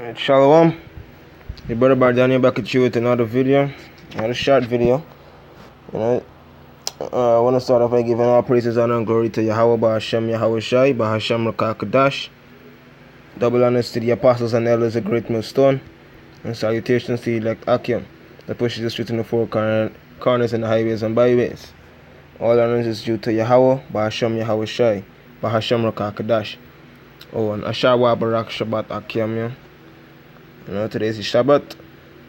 Shalom, your brother Bardani back at you with another video, another short video. I want to start off by giving all praises, honor, and glory to Yahweh, Bahashem, Yahweh Shai, Bahashem, Rakakadash. Double honors to the apostles and elders, a great millstone, and salutations to the elect Akim, that pushes the street in the four corners and the highways and byways. All honors is due to Yahweh, Bahashem, Yahweh Shai, Bahashem, Rakakadash. Oh, and Ashawa Barak Shabbat Akim, yeah. Today is Shabbat,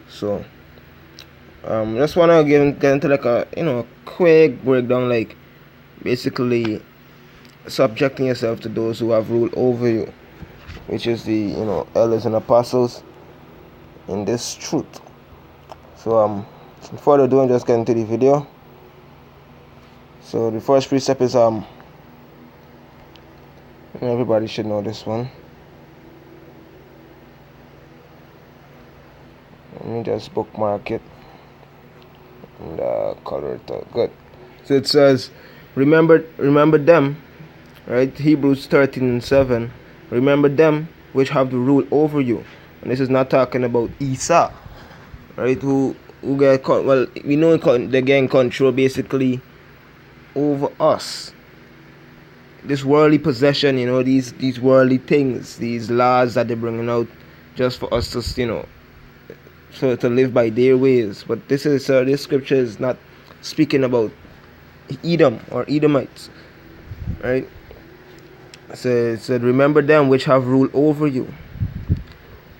so just wanna get into like a quick breakdown, like basically subjecting yourself to those who have ruled over you, which is the elders and apostles in this truth. So before I do, just get into the video. So the first precept is everybody should know this one. Let me just bookmark it and color it out. Good. So it says, remember them, right? Hebrews 13:7. Remember them which have the rule over you. And this is not talking about Esau, right? Who get we know they get in control basically over us. This worldly possession, these worldly things, these laws that they're bringing out just for us to so to live by their ways. But this scripture is not speaking about Edom or Edomites, right? So it said, remember them which have ruled over you,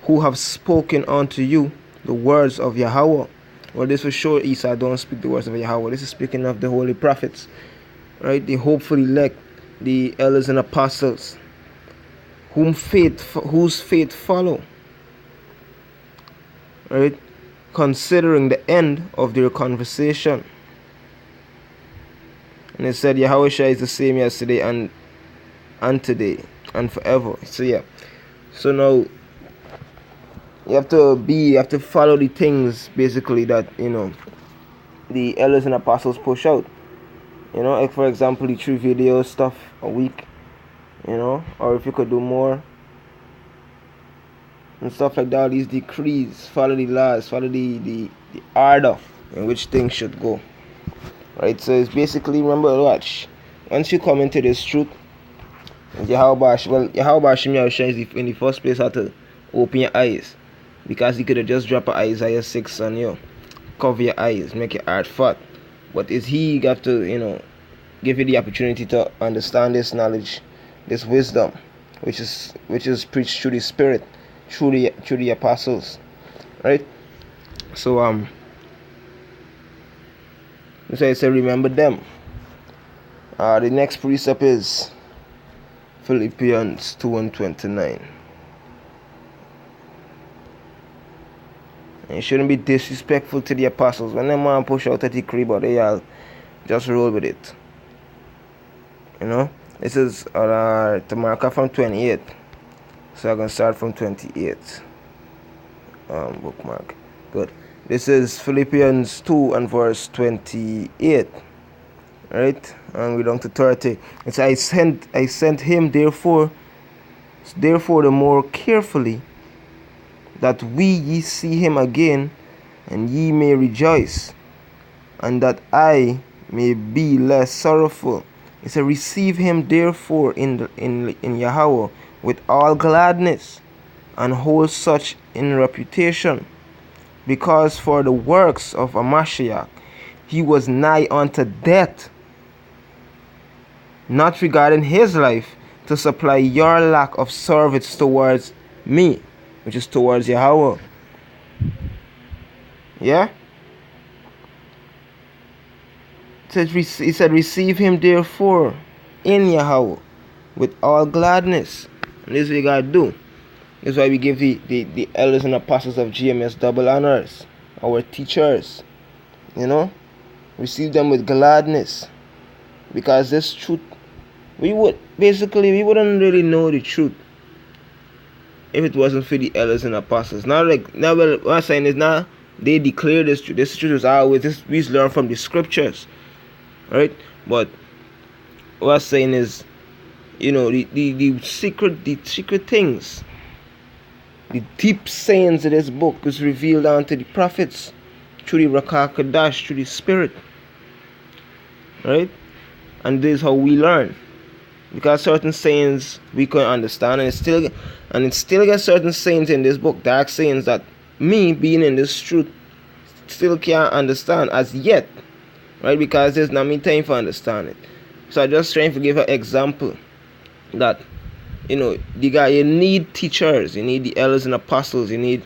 who have spoken unto you the words of Yahweh. Well, this for sure Esau don't speak the words of Yahweh. This is speaking of the holy prophets, right? The hopeful elect, the elders and apostles, whose faith follow, right? Considering the end of their conversation. And it said Yahweh Shai is the same yesterday and today and forever. So yeah. So now you have to follow the things basically that the elders and apostles push out. Like for example the 3 video stuff a week, or if you could do more and stuff like that, these decrees, follow the laws, follow the order in which things should go, right? So it's basically, remember, watch, once you come into this truth, Yahweh Hashem is in the first place had to open your eyes, because he could have just dropped Isaiah 6 on you, cover your eyes, make your heart fat. But is he got to give you the opportunity to understand this knowledge, this wisdom, which is preached through the Spirit, through the apostles, right? So so I say remember them. The next precept is Philippians 2:29. And you shouldn't be disrespectful to the apostles. When them man push out a decree, but they all just roll with it. This is to mark up from 28. So I'm going to start from 28. Bookmark. Good. This is Philippians 2 and verse 28. Right? And we're down to 30. It says, I sent him therefore the more carefully, that ye see him again, and ye may rejoice, and that I may be less sorrowful. It says, receive him therefore in Yahweh with all gladness, and hold such in reputation, because for the works of a Mashiach he was nigh unto death, not regarding his life, to supply your lack of service towards me, which is towards Yahweh. Yeah? He said, receive him therefore in Yahweh with all gladness. And this is what you gotta do. This is why we give the elders and apostles of GMS double honors, our teachers. Receive them with gladness. Because this truth, we wouldn't really know the truth if it wasn't for the elders and apostles. What I'm saying is now they declare this truth. This truth is always this, we learn from the scriptures. Right? But what I'm saying is, the secret things The deep sayings of this book is revealed unto the prophets through the Rakah Kadash, through the Spirit. Right? And this is how we learn. Because certain sayings we can understand, and it still gets certain sayings in this book, dark sayings that me being in this truth still can't understand as yet. Right? Because there's not me time for understand it. So I just trying to give an example that you need teachers, you need the elders and apostles, you need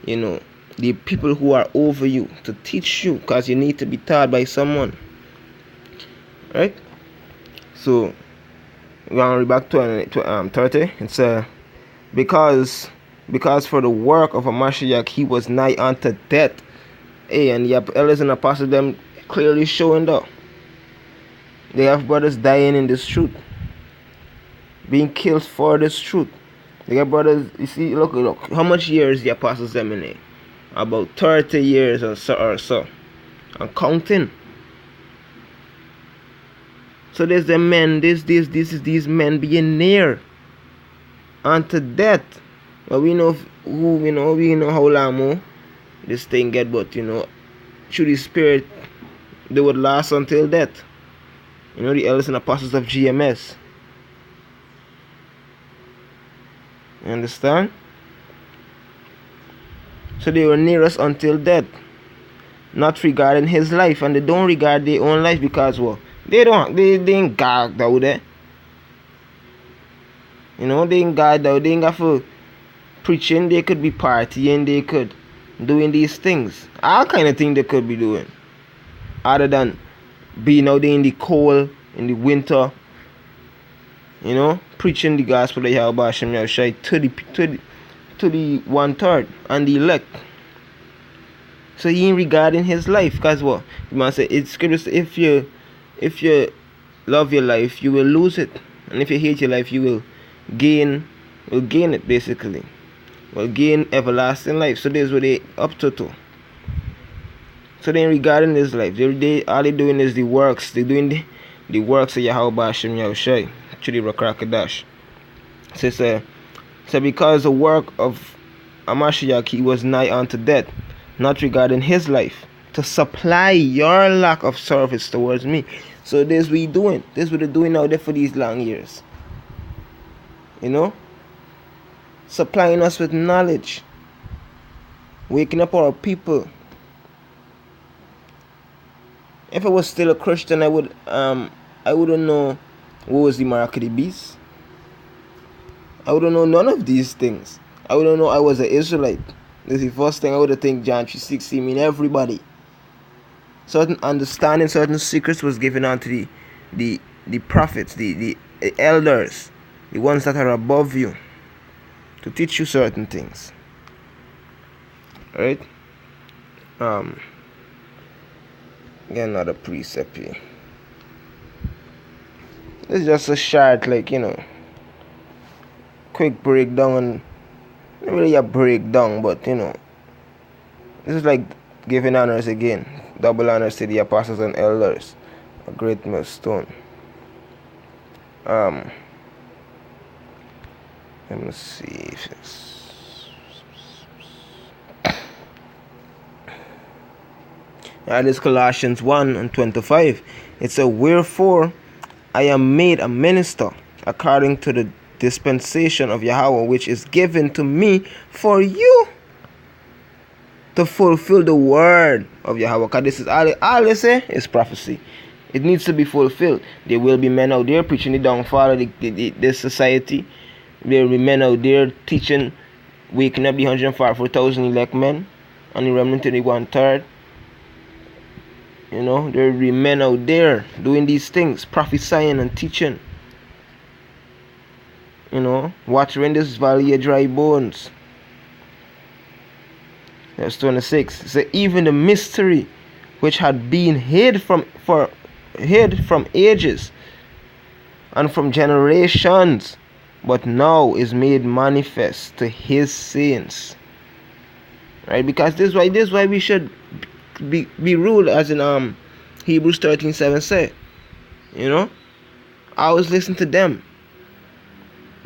the people who are over you to teach you, because you need to be taught by someone. Right? So we're going to read back to 30. It's because for the work of a Mashiach he was nigh unto death. And the elders and apostles them clearly showing that they have brothers dying in this truth, being killed for this truth. They got brothers. You see, look how much years the apostles them in there? About 30 years or so, and counting. So there's the men. This is these men being near unto death. But we know we know how long more this thing get, but through the Spirit they would last until death. The elders and apostles of GMS. You understand? So they were near us until death, not regarding his life, and they don't regard their own life because they ain't God out there. They ain't God out. They ain't got for preaching. They could be partying. They could doing these things. All kind of things they could be doing, other than being out there in the cold, in the winter. Preaching the gospel of Yahweh Hashem Yahushai to the 1/3 and the elect. So he ain't regarding his life, because the man say it's scripture. If you love your life, you will lose it, and if you hate your life, you will gain it, basically. Will gain everlasting life. So this is what they up to. So they ain't regarding his life. All they doing is the works. They doing the works of Yahweh Hashem Yahushai to the Rakrakadash. So because the work of Amashiach he was nigh unto death, not regarding his life, to supply your lack of service towards me. So this we doing. This what they're doing out there for these long years. Supplying us with knowledge, waking up our people. If I was still a Christian, I wouldn't know what was the mark of the beast. I wouldn't know none of these things. I wouldn't know I was an Israelite. This is the first thing I would have think John 3:16 mean everybody. Certain understanding, certain secrets was given unto the prophets, the elders, the ones that are above you, to teach you certain things. Right? Get another precept here. It's just a short, quick breakdown, and not really a breakdown, but this is like giving honors again, double honors to the apostles and elders, a great milestone. Let me see if it's this Colossians 1:25. It says, wherefore I am made a minister according to the dispensation of Yahweh, which is given to me for you to fulfill the word of Yahweh. Because this is all they say is prophecy. It needs to be fulfilled. There will be men out there preaching the downfall of this society. There will be men out there teaching, waking up the 144,000 elect men and the remnant of the 1/3. There will be men out there doing these things, prophesying and teaching. Watering this valley of dry bones. Verse 26. It says, even the mystery which had been hid from ages and from generations, but now is made manifest to his saints. Right? Because this is why we should be ruled, as in Hebrews 13:7 say. I always listen to them,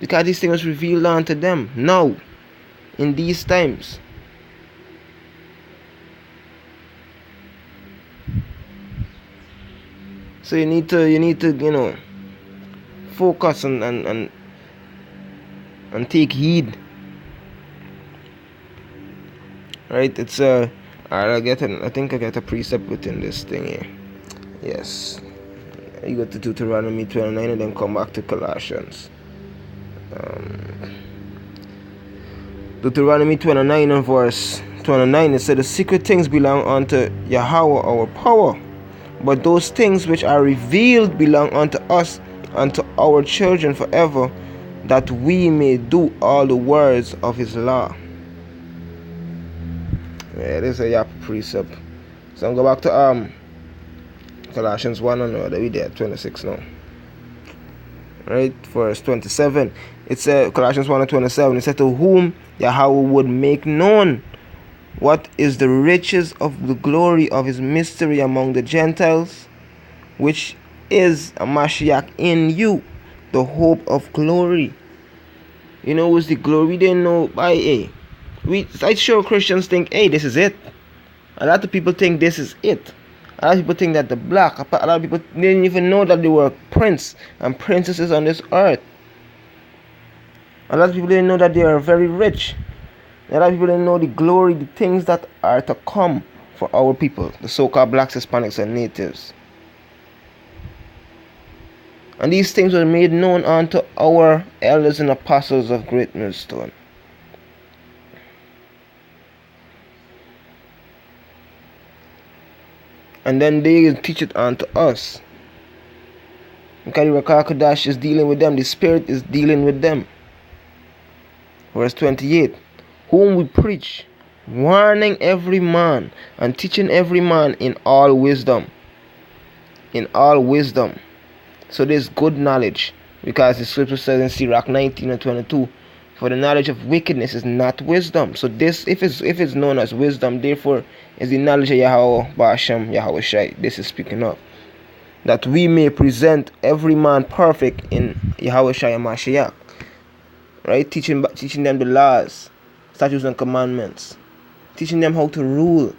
because these things was revealed unto them. Now in these times. So you need to focus and take heed. Right? It's I think I get a precept within this thing here. Yes. You go to Deuteronomy 29 and then come back to Colossians. Deuteronomy 29 and verse 29, it said, the secret things belong unto Yahweh our power, but those things which are revealed belong unto us and to our children forever, that we may do all the words of his law. Yeah, this is a Yap precept. So I'm go back to Colossians 1 and we there 26 now. Right, verse 27. It said, Colossians 1 and 27, it said, to whom Yahweh would make known what is the riches of the glory of his mystery among the Gentiles, which is a Mashiach in you, the hope of glory. You know what's the glory? We didn't know by I'm sure Christians think, hey, this is it. A lot of people think this is it. A lot of people think that a lot of people didn't even know that they were prince and princesses on this earth. A lot of people didn't know that they are very rich. A lot of people didn't know the glory, the things that are to come for our people, the so-called blacks, Hispanics, and natives. And these things were made known unto our elders and apostles of Great Millstone. And then they teach it unto us. Because the Rakakadash is dealing with them, the Spirit is dealing with them. Verse 28, whom we preach, warning every man and teaching every man in all wisdom. In all wisdom. So there's good knowledge, because the scripture says in Sirach 19 and 22, for the knowledge of wickedness is not wisdom. So this, if it's known as wisdom, therefore is the knowledge of Yahweh Ba'ashem Yahweh Shai. This is speaking of that we may present every man perfect in Yahweh Shai and Mashiach. Right? Teaching them the laws, statutes and commandments, teaching them how to rule.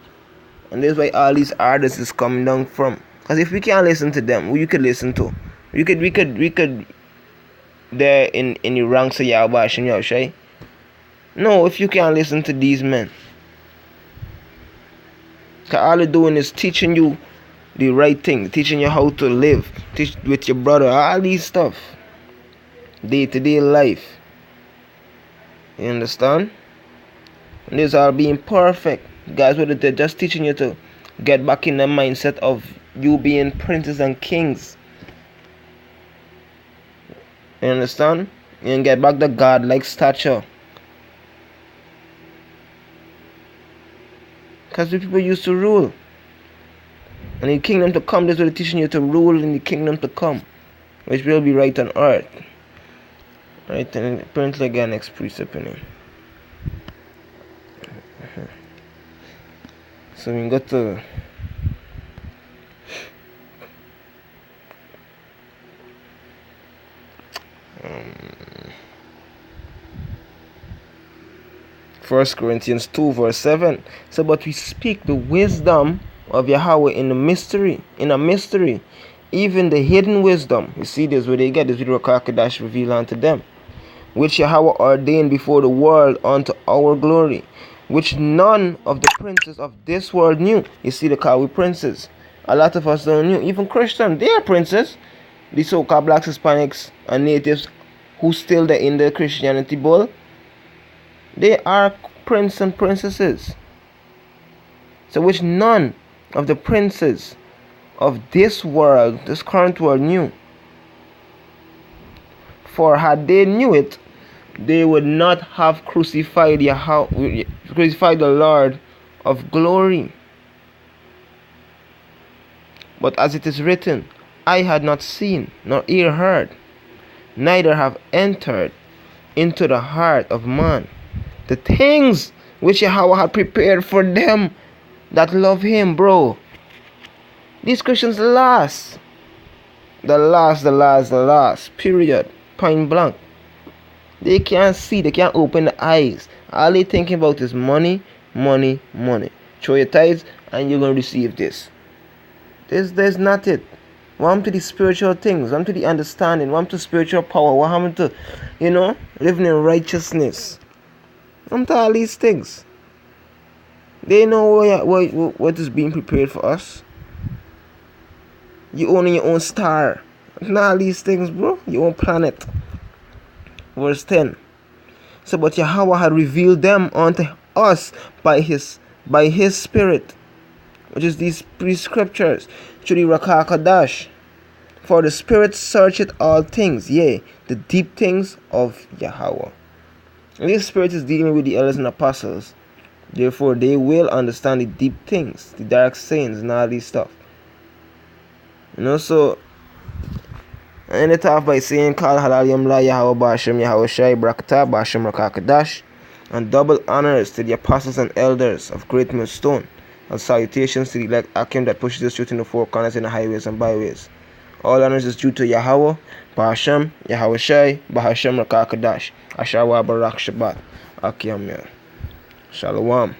And that's why all these orders is coming down from. Because if we can't listen to them, who you could listen to? We could there in the ranks of Yahweh and Yahweh Shai. No, if you can't listen to these men. Because all they're doing is teaching you the right thing, teaching you how to live, teach with your brother, all these stuff. Day-to-day life. You understand? And this all being perfect. Guys, what they're just teaching you to get back in the mindset of you being princes and kings. You understand? And get back the God-like stature. Because the people used to rule. And in the kingdom to come, that's what they're teaching you to rule in the kingdom to come, which will be right on earth. Right, and apparently again next precept in it. So we got to First Corinthians 2 verse 7. So but we speak the wisdom of Yahweh in a mystery, even the hidden wisdom. You see this where they get this video Kakadash revealed unto them, which Yahweh ordained before the world unto our glory, which none of the princes of this world knew. You see the Kawi princes. A lot of us don't know. Even Christians, they are princes. The so-called blacks, Hispanics, and natives who still there in the Christianity bowl, they are princes and princesses. So which none of the princes of this world, this current world, knew. For had they knew it, they would not have crucified the Lord of glory. But as it is written, I had not seen, nor ear heard, neither have entered into the heart of man the things which Yahweh had prepared for them that love him, bro. These Christians last. The last. Period. Point blank. They can't see, they can't open the eyes. All they thinking about is money, money, money. Throw your tithes and you're gonna receive this. There's not it. What happened to the spiritual things? What happened to the understanding? What happened to spiritual power? What happened to, living in righteousness? What happened to all these things? They know what is being prepared for us. You own your own star. Not all these things, bro. Your own planet. Verse 10. So, but Yahweh had revealed them unto us by his spirit, which is these scriptures, through the Rakah Kadash. For the spirit searcheth all things, yea, the deep things of Yahweh. And this spirit is dealing with the elders and apostles. Therefore, they will understand the deep things, the dark sayings, and all these stuff. So, I end it off by saying, Kal Halal Yamla Yahweh Ba'ashem Yahweh Shai Brakata Ba'ashem Rakakadash, and double honors to the apostles and elders of Great Millstone, and salutations to the elect Akim that pushes the truth in the four corners in the highways and byways. All honors is due to Yahweh, Ba'ashem, Yahweh Shai, Ba'ashem Rakakadash, Ashawa Barak Shabbat, Akim. Shalom.